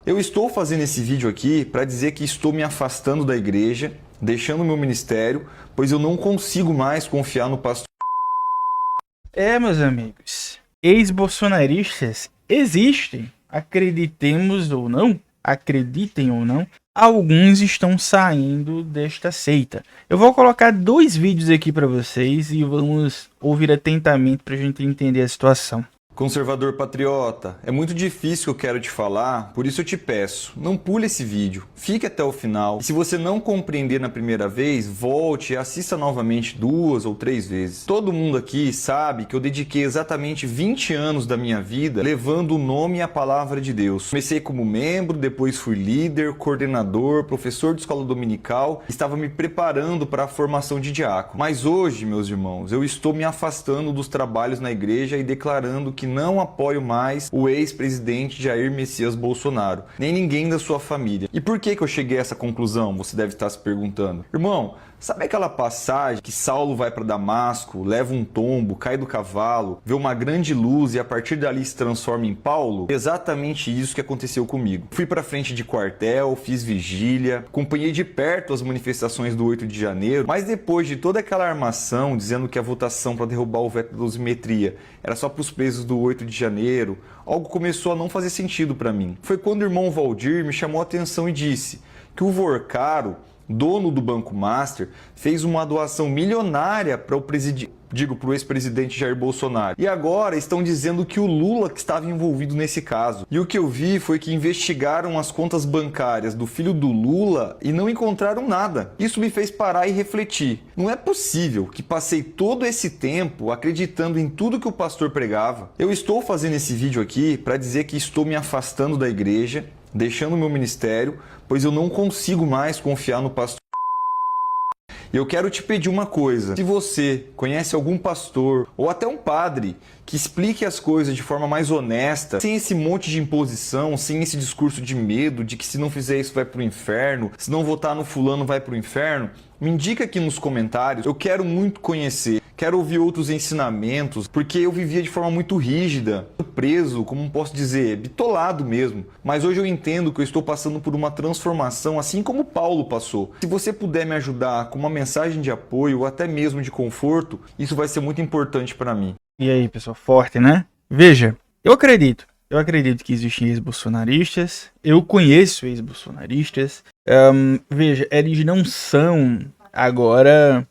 Eu estou fazendo esse vídeo aqui para dizer que estou me afastando da igreja, deixando meu ministério, pois eu não consigo mais confiar no pastor. Meus amigos, ex-bolsonaristas existem, acreditemos ou não, acreditem ou não, alguns estão saindo desta seita. Eu vou colocar 2 vídeos aqui para vocês e vamos ouvir atentamente para a gente entender a situação. Conservador patriota, é muito difícil que eu quero te falar, por isso eu te peço, não pule esse vídeo, fique até o final. E se você não compreender na primeira vez, volte e assista novamente 2 ou 3 vezes. Todo mundo aqui sabe que eu dediquei exatamente 20 anos da minha vida levando o nome e a palavra de Deus. Comecei como membro, depois fui líder, coordenador, professor de escola dominical, estava me preparando para a formação de diácono. Mas hoje, meus irmãos, eu estou me afastando dos trabalhos na igreja e declarando que não apoio mais o ex-presidente Jair Messias Bolsonaro, nem ninguém da sua família. E por que eu cheguei a essa conclusão? Você deve estar se perguntando. Irmão, sabe aquela passagem que Saulo vai para Damasco, leva um tombo, cai do cavalo, vê uma grande luz e a partir dali se transforma em Paulo? Exatamente isso que aconteceu comigo. Fui para frente de quartel, fiz vigília, acompanhei de perto as manifestações do 8 de janeiro, mas depois de toda aquela armação dizendo que a votação para derrubar o veto da dosimetria era só para os presos do 8 de janeiro, algo começou a não fazer sentido para mim. Foi quando o irmão Valdir me chamou a atenção e disse que o Vorcaro, dono do Banco Master, fez uma doação milionária para o ex-presidente Jair Bolsonaro. E agora estão dizendo que o Lula que estava envolvido nesse caso. E o que eu vi foi que investigaram as contas bancárias do filho do Lula e não encontraram nada. Isso me fez parar e refletir. Não é possível que passei todo esse tempo acreditando em tudo que o pastor pregava. Eu estou fazendo esse vídeo aqui para dizer que estou me afastando da igreja, deixando meu ministério, pois eu não consigo mais confiar no pastor. E eu quero te pedir uma coisa, se você conhece algum pastor ou até um padre que explique as coisas de forma mais honesta, sem esse monte de imposição, sem esse discurso de medo, de que se não fizer isso vai pro inferno, se não votar no fulano vai pro inferno, me indica aqui nos comentários, eu quero muito conhecer, quero ouvir outros ensinamentos, porque eu vivia de forma muito rígida, preso, como posso dizer, bitolado mesmo. Mas hoje eu entendo que eu estou passando por uma transformação, assim como Paulo passou. Se você puder me ajudar com uma mensagem de apoio ou até mesmo de conforto, isso vai ser muito importante para mim. E aí, pessoal, forte, né? Veja, eu acredito que existem ex-bolsonaristas, eu conheço ex-bolsonaristas. Veja, eles não são agora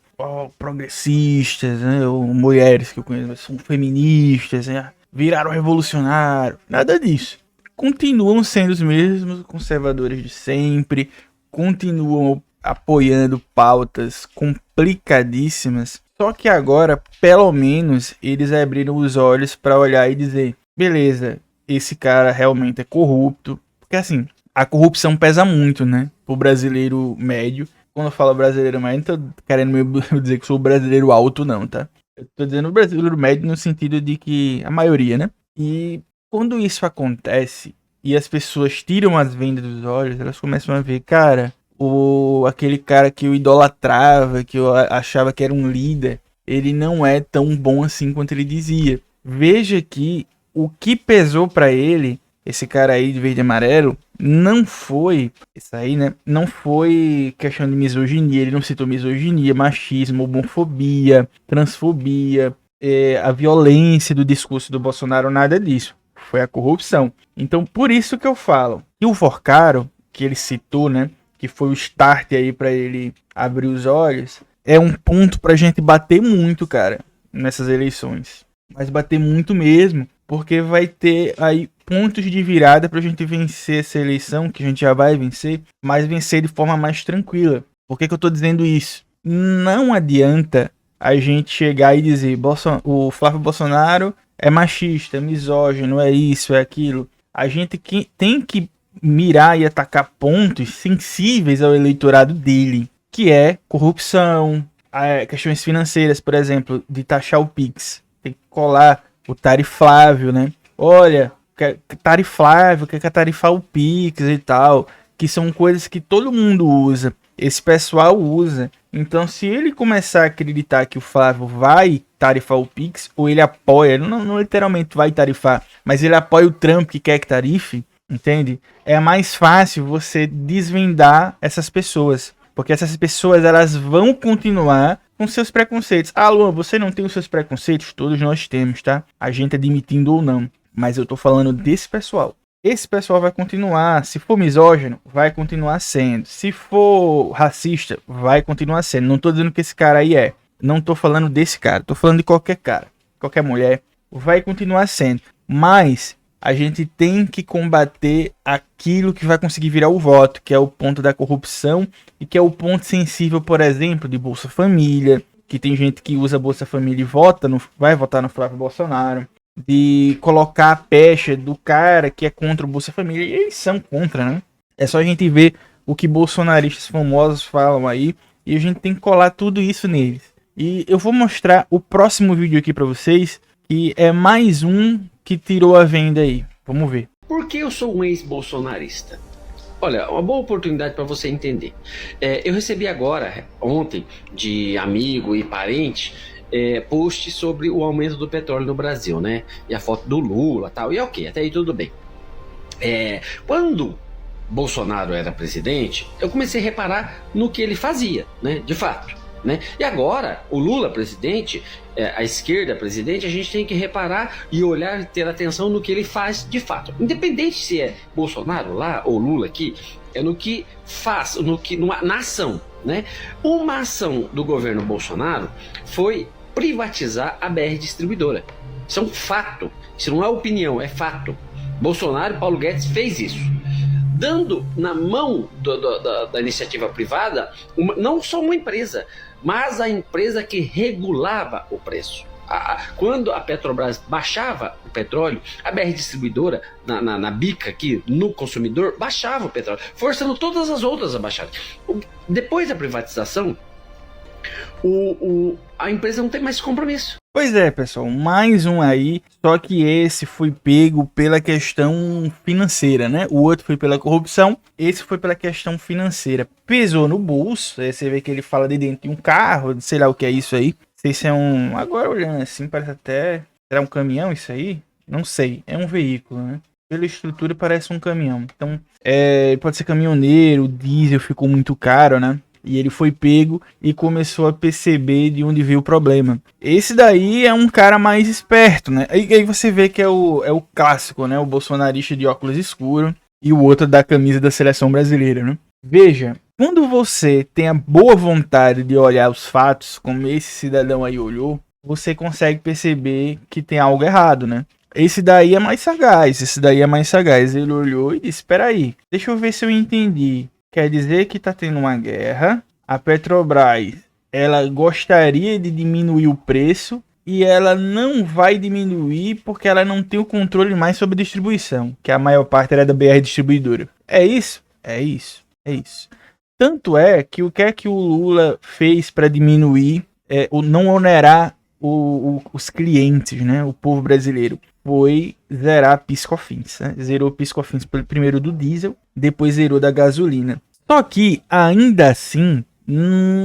progressistas, né? Ou mulheres que eu conheço, mas são feministas, né? Viraram revolucionários, nada disso. Continuam sendo os mesmos conservadores de sempre, continuam apoiando pautas complicadíssimas. Só que agora, pelo menos, eles abriram os olhos para olhar e dizer: beleza, esse cara realmente é corrupto. Porque assim, a corrupção pesa muito, né? Pro brasileiro médio. Quando eu falo brasileiro médio, não tô querendo me dizer que sou brasileiro alto, não, tá? Eu tô dizendo brasileiro médio no sentido de que a maioria, né? E quando isso acontece e as pessoas tiram as vendas dos olhos, elas começam a ver, cara, aquele cara que eu idolatrava, que eu achava que era um líder, ele não é tão bom assim quanto ele dizia. Veja que o que pesou pra ele, esse cara aí de verde e amarelo, não foi isso aí, né? Não foi questão de misoginia. Ele não citou misoginia, machismo, homofobia, transfobia, a violência do discurso do Bolsonaro, nada disso. Foi a corrupção. Então, por isso que eu falo. E o Vorcaro, que ele citou, né? Que foi o start aí para ele abrir os olhos, é um ponto pra gente bater muito, cara, nessas eleições. Mas bater muito mesmo, porque vai ter aí pontos de virada pra gente vencer essa eleição, que a gente já vai vencer, mas vencer de forma mais tranquila. Por que eu tô dizendo isso? Não adianta a gente chegar e dizer o Flávio Bolsonaro é machista, é misógino, é isso, é aquilo. A gente tem que mirar e atacar pontos sensíveis ao eleitorado dele, que é corrupção, questões financeiras, por exemplo, de taxar o Pix. Tem que colar o tarifável, né? Olha, tarifável, quer tarifar o Pix e tal, que são coisas que todo mundo usa, esse pessoal usa. Então, se ele começar a acreditar que o Flávio vai tarifar o Pix, ou ele apoia, não literalmente vai tarifar, mas ele apoia o Trump que quer que tarife, entende? É mais fácil você desvendar essas pessoas, porque essas pessoas elas vão continuar com seus preconceitos. Ah, Luan, você não tem os seus preconceitos? Todos nós temos, tá? A gente admitindo ou não. Mas eu tô falando desse pessoal. Esse pessoal vai continuar. Se for misógino, vai continuar sendo. Se for racista, vai continuar sendo. Não tô dizendo que esse cara aí é. Não tô falando desse cara. Tô falando de qualquer cara. Qualquer mulher. Vai continuar sendo. Mas a gente tem que combater aquilo que vai conseguir virar o voto, que é o ponto da corrupção e que é o ponto sensível, por exemplo, de Bolsa Família, que tem gente que usa Bolsa Família e vai votar no Flávio Bolsonaro, de colocar a pecha do cara que é contra o Bolsa Família, e eles são contra, né? É só a gente ver o que bolsonaristas famosos falam aí, e a gente tem que colar tudo isso neles. E eu vou mostrar o próximo vídeo aqui pra vocês, que é mais um que tirou a venda aí. Vamos ver. Por que eu sou um ex-bolsonarista? Olha, uma boa oportunidade para você entender. Eu recebi agora, ontem, de amigo e parente, post sobre o aumento do petróleo no Brasil, né? E a foto do Lula e tal. E ok, até aí tudo bem. Quando Bolsonaro era presidente, eu comecei a reparar no que ele fazia, né? De fato. Né? E agora, o Lula presidente, a esquerda presidente, a gente tem que reparar e olhar e ter atenção no que ele faz de fato. Independente se é Bolsonaro lá ou Lula aqui, é no que faz, na ação. Né? Uma ação do governo Bolsonaro foi privatizar a BR Distribuidora. Isso é um fato, isso não é opinião, é fato. Bolsonaro e Paulo Guedes fez isso. Dando na mão da iniciativa privada, não só uma empresa, mas a empresa que regulava o preço. Quando a Petrobras baixava o petróleo, a BR Distribuidora, na bica aqui, no consumidor, baixava o petróleo, forçando todas as outras a baixarem. Depois da privatização, a empresa não tem mais compromisso. Pois é, pessoal, mais um aí, só que esse foi pego pela questão financeira, né? O outro foi pela corrupção, esse foi pela questão financeira. Pesou no bolso, aí você vê que ele fala de dentro de um carro, sei lá o que é isso aí. Não sei se é um... Agora olhando assim, parece até... Será um caminhão isso aí? Não sei, é um veículo, né? Pela estrutura parece um caminhão. Então, pode ser caminhoneiro, o diesel ficou muito caro, né? E ele foi pego e começou a perceber de onde veio o problema. Esse daí é um cara mais esperto, né? Aí você vê que é o clássico, né? O bolsonarista de óculos escuros e o outro da camisa da seleção brasileira, né? Veja, quando você tem a boa vontade de olhar os fatos, como esse cidadão aí olhou, você consegue perceber que tem algo errado, né? Esse daí é mais sagaz, Ele olhou e disse, espera aí, deixa eu ver se eu entendi. Quer dizer que tá tendo uma guerra, a Petrobras, ela gostaria de diminuir o preço e ela não vai diminuir porque ela não tem o controle mais sobre a distribuição, que a maior parte era da BR Distribuidora. É isso? É isso. Tanto é que o que é que o Lula fez para diminuir, não onerar os clientes, né, o povo brasileiro? Foi zerar PIS/COFINS, né? Zerou PIS/COFINS primeiro do diesel, depois zerou da gasolina. Só que, ainda assim,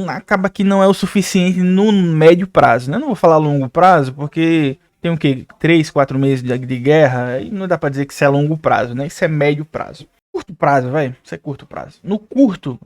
acaba que não é o suficiente no médio prazo, né? Eu não vou falar longo prazo, porque tem o quê? 3, 4 meses de guerra, e não dá pra dizer que isso é longo prazo, né? Isso é médio prazo. Curto prazo, velho, isso é curto prazo. No curto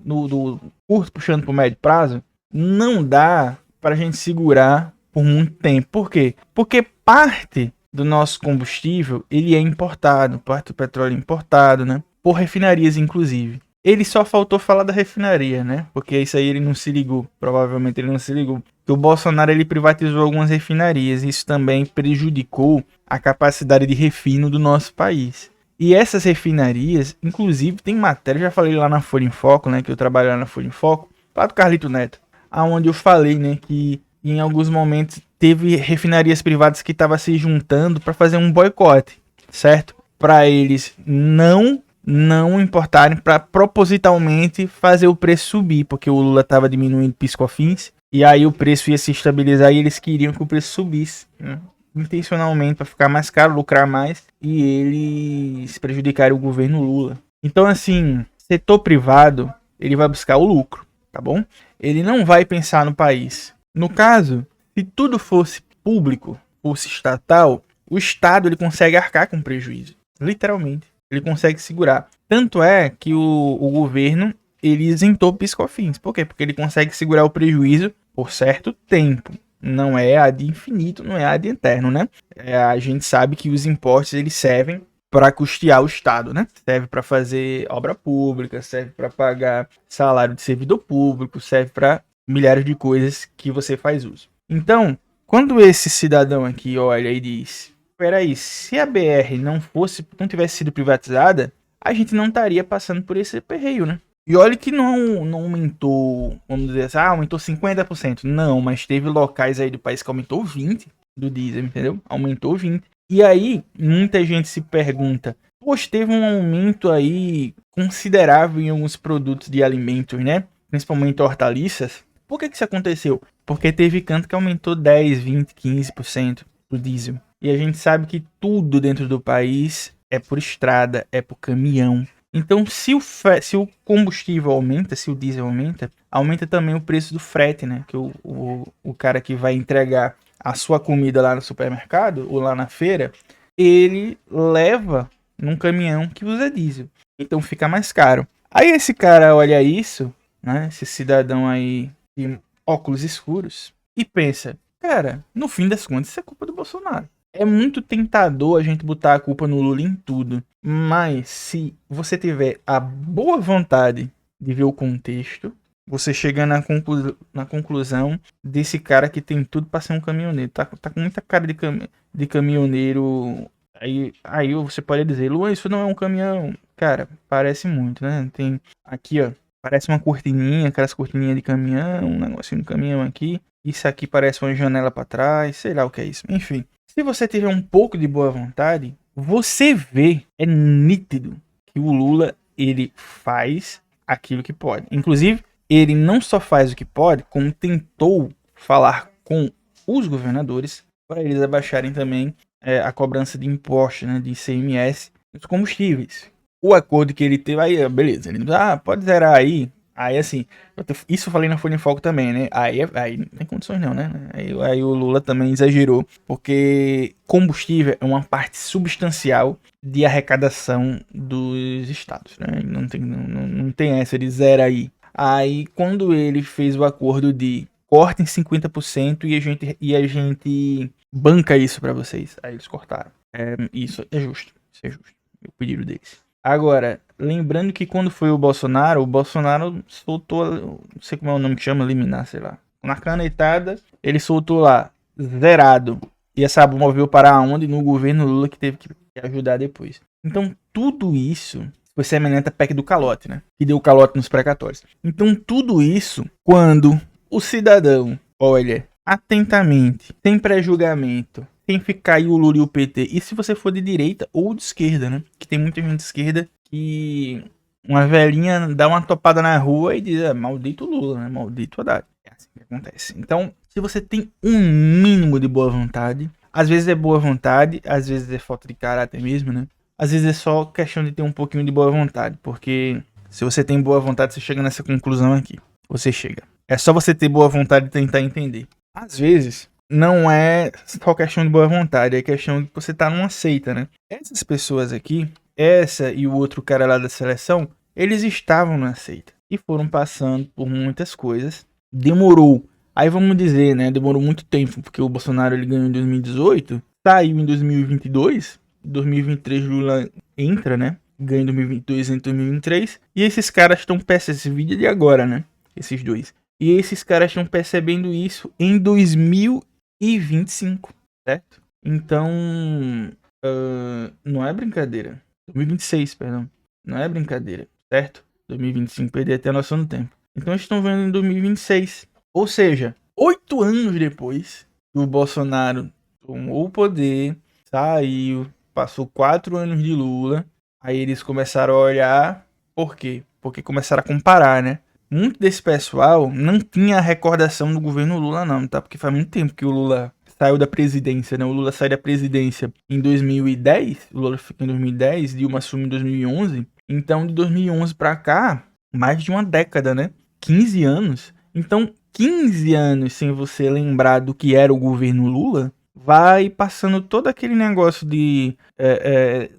puxando pro médio prazo, não dá pra gente segurar por muito tempo. Por quê? Porque parte do nosso combustível, ele é importado, parte do petróleo é importado, né? Por refinarias, inclusive. Ele só faltou falar da refinaria, né? Porque isso aí ele não se ligou. Provavelmente ele não se ligou. Porque o Bolsonaro, ele privatizou algumas refinarias. Isso também prejudicou a capacidade de refino do nosso país. E essas refinarias, inclusive, tem matéria, já falei lá na Folha em Foco, né? Que eu trabalho lá na Folha em Foco, lá do Carlito Neto. Aonde eu falei, né? Que em alguns momentos teve refinarias privadas que estavam se juntando para fazer um boicote, certo? Para eles não importarem, para propositalmente fazer o preço subir, porque o Lula estava diminuindo PIS/COFINS e aí o preço ia se estabilizar e eles queriam que o preço subisse, né? Intencionalmente, para ficar mais caro, lucrar mais e eles prejudicarem o governo Lula. Então, assim, setor privado, ele vai buscar o lucro, tá bom? Ele não vai pensar no país. No caso, se tudo fosse público, fosse estatal, o Estado ele consegue arcar com prejuízo. Literalmente. Ele consegue segurar. Tanto é que o governo, ele isentou PIS/COFINS. Por quê? Porque ele consegue segurar o prejuízo por certo tempo. Não é ad infinito, não é ad eterno, né? A gente sabe que os impostos, eles servem para custear o Estado, né? Serve para fazer obra pública, serve para pagar salário de servidor público, serve para milhares de coisas que você faz uso. Então, quando esse cidadão aqui olha e diz: peraí, se a BR não tivesse sido privatizada, a gente não estaria passando por esse perreio, né? E olha que não aumentou, vamos dizer assim, aumentou 50%. Não, mas teve locais aí do país que aumentou 20% do diesel, entendeu? Aumentou 20%. E aí, muita gente se pergunta, poxa, teve um aumento aí considerável em alguns produtos de alimentos, né? Principalmente hortaliças. Por que isso aconteceu? Porque teve canto que aumentou 10, 20, 15% do diesel. E a gente sabe que tudo dentro do país é por estrada, é por caminhão. Então, se o combustível aumenta, se o diesel aumenta também o preço do frete, né? Que o cara que vai entregar a sua comida lá no supermercado ou lá na feira, ele leva num caminhão que usa diesel. Então fica mais caro. Aí esse cara olha isso, né? Esse cidadão aí de óculos escuros e pensa, cara, no fim das contas isso é culpa do Bolsonaro. É muito tentador a gente botar a culpa no Lula em tudo. Mas se você tiver a boa vontade de ver o contexto, você chega na conclusão desse cara que tem tudo pra ser um caminhoneiro. Tá com muita cara de caminhoneiro. Aí você pode dizer, Luan, isso não é um caminhão. Cara, parece muito, né? Tem aqui, ó. Parece uma cortininha, aquelas cortininhas de caminhão, um negocinho de caminhão aqui. Isso aqui parece uma janela pra trás, sei lá o que é isso. Enfim, se você tiver um pouco de boa vontade, você vê, é nítido que o Lula, ele faz aquilo que pode. Inclusive, ele não só faz o que pode, como tentou falar com os governadores para eles abaixarem também a cobrança de impostos, né, de ICMS nos combustíveis. O acordo que ele teve, aí, beleza, ele pode zerar aí. Aí, assim, isso eu falei na Folha em Foco também, né? Aí não tem condições não, né? Aí o Lula também exagerou, porque combustível é uma parte substancial de arrecadação dos estados, né? Não tem essa de zero aí. Aí, quando ele fez o acordo de cortem 50% e a gente banca isso pra vocês. Aí eles cortaram. Isso é justo. Isso é justo. O pedido deles. Agora, lembrando que quando foi o Bolsonaro soltou, não sei como é o nome que chama, liminar, sei lá. Na canetada, ele soltou lá, zerado. E essa moveu para onde? No governo Lula, que teve que ajudar depois. Então, tudo isso foi semelhante à PEC do calote, né? Que deu calote nos precatórios. Então, tudo isso, quando o cidadão olha atentamente, sem pré-julgamento, sem ficar aí o Lula e o PT, e se você for de direita ou de esquerda, né? Que tem muita gente de esquerda que uma velhinha dá uma topada na rua e diz, maldito Lula, né? Maldito Haddad. É assim que acontece. Então, se você tem um mínimo de boa vontade, às vezes é boa vontade, às vezes é falta de caráter mesmo, né? Às vezes é só questão de ter um pouquinho de boa vontade, porque se você tem boa vontade, você chega nessa conclusão aqui. Você chega. É só você ter boa vontade e tentar entender. Às vezes, não é só questão de boa vontade, é questão de que você tá numa seita, né? Essas pessoas aqui, essa e o outro cara lá da seleção, eles estavam na seita e foram passando por muitas coisas. Demorou. Aí vamos dizer, né? Demorou muito tempo, porque o Bolsonaro ele ganhou em 2018, saiu em 2022, em 2023 Lula entra, né? Ganha em 2022 e em 2023. E esses caras estão percebendo, esse vídeo de agora, né? Esses dois. E esses caras estão percebendo isso em 2025, certo? Então, não é brincadeira. 2026, perdão. Não é brincadeira, certo? 2025, perdi até a noção do tempo. Então, eles estão vendo em 2026. Ou seja, 8 anos depois que o Bolsonaro tomou o poder, saiu, passou 4 anos de Lula, aí eles começaram a olhar. Por quê? Porque começaram a comparar, né? Muito desse pessoal não tinha a recordação do governo Lula não, tá? Porque faz muito tempo que o Lula saiu da presidência, né? O Lula saiu da presidência em 2010, o Lula ficou em 2010, Dilma assumiu em 2011. Então, de 2011 pra cá, mais de uma década, né? 15 anos. Então, 15 anos sem você lembrar do que era o governo Lula, vai passando todo aquele negócio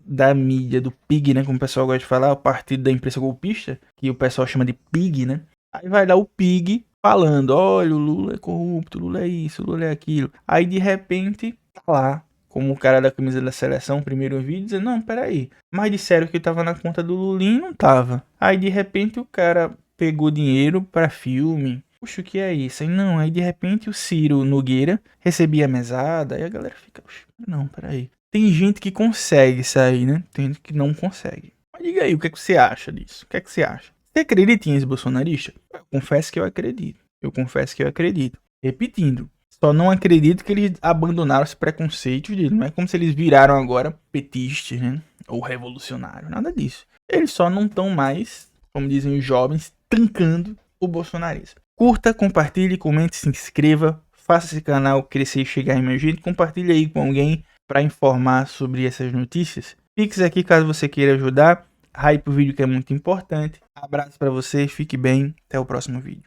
da mídia, do PIG, né? Como o pessoal gosta de falar, o partido da imprensa golpista, que o pessoal chama de PIG, né? Aí vai lá o PIG falando, olha, o Lula é corrupto, o Lula é isso, o Lula é aquilo. Aí de repente, tá lá, como o cara da camisa da seleção, primeiro vídeo, dizendo, não, peraí, mas disseram que tava na conta do Lulinho e não tava. Aí de repente o cara pegou dinheiro pra filme. Puxa, o que é isso? Aí não, aí de repente o Ciro Nogueira recebia a mesada, aí a galera fica, não, peraí. Tem gente que consegue sair, né? Tem gente que não consegue. Mas diga aí, o que é que você acha disso? O que é que você acha? Você acredita em ex-bolsonarista? Eu confesso que eu acredito. Eu confesso que eu acredito. Repetindo, só não acredito que eles abandonaram os preconceitos deles. Não é como se eles viraram agora petistas, né? Ou revolucionários. Nada disso. Eles só não estão mais, como dizem os jovens, tancando o bolsonarismo. Curta, compartilhe, comente, se inscreva. Faça esse canal crescer e chegar em mais gente. Compartilhe aí com alguém para informar sobre essas notícias. Pix aqui caso você queira ajudar. Hype o vídeo que é muito importante. Abraço para você, fique bem. Até o próximo vídeo.